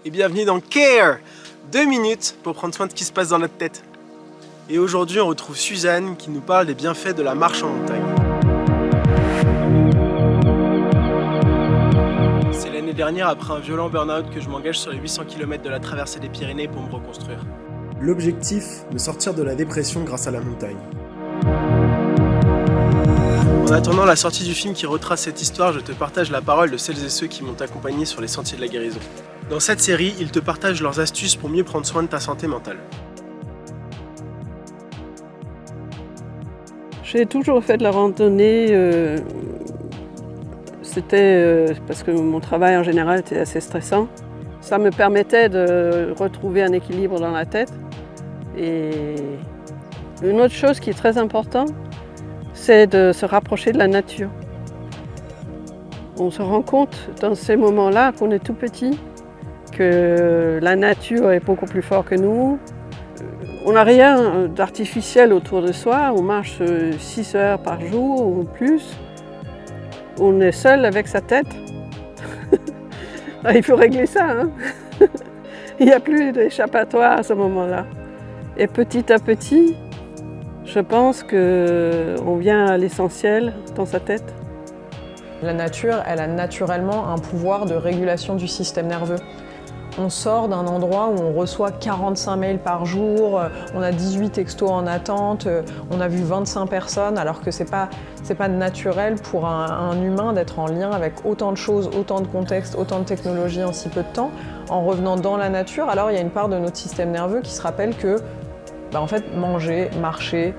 et bienvenue dans Care, 2 minutes pour prendre soin de ce qui se passe dans notre tête. Et aujourd'hui on retrouve Suzanne qui nous parle des bienfaits de la marche en montagne. C'est l'année dernière, après un violent burn-out, que je m'engage sur les 800 km de la traversée des Pyrénées pour me reconstruire. L'objectif, me sortir de la dépression grâce à la montagne. En attendant la sortie du film qui retrace cette histoire, je te partage la parole de celles et ceux qui m'ont accompagné sur les sentiers de la guérison. Dans cette série, ils te partagent leurs astuces pour mieux prendre soin de ta santé mentale. J'ai toujours fait de la randonnée, c'était parce que mon travail en général était assez stressant. Ça me permettait de retrouver un équilibre dans la tête. Et une autre chose qui est très importante, c'est de se rapprocher de la nature. On se rend compte dans ces moments-là qu'on est tout petit, que la nature est beaucoup plus forte que nous. On n'a rien d'artificiel autour de soi, on marche 6 heures par jour ou plus. On est seul avec sa tête. Il faut régler ça, hein. Il n'y a plus d'échappatoire à ce moment-là. Et petit à petit, je pense qu'on vient à l'essentiel dans sa tête. La nature, elle a naturellement un pouvoir de régulation du système nerveux. On sort d'un endroit où on reçoit 45 mails par jour, on a 18 textos en attente, on a vu 25 personnes, alors que c'est pas naturel pour un humain d'être en lien avec autant de choses, autant de contextes, autant de technologies en si peu de temps. En revenant dans la nature, alors il y a une part de notre système nerveux qui se rappelle que en fait, manger, marcher,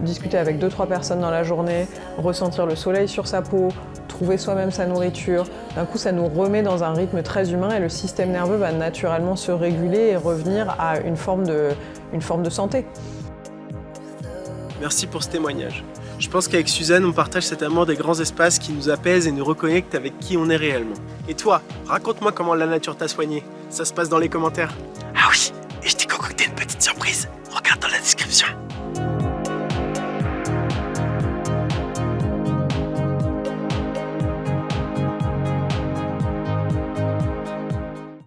discuter avec 2-3 personnes dans la journée, ressentir le soleil sur sa peau, trouver soi-même sa nourriture, d'un coup ça nous remet dans un rythme très humain et le système nerveux va naturellement se réguler et revenir à une forme de santé. Merci pour ce témoignage. Je pense qu'avec Suzanne, on partage cet amour des grands espaces qui nous apaisent et nous reconnectent avec qui on est réellement. Et toi, raconte-moi comment la nature t'a soigné. Ça se passe dans les commentaires. Ah oui, et je t'ai concocté une petite surprise. Regarde dans la description.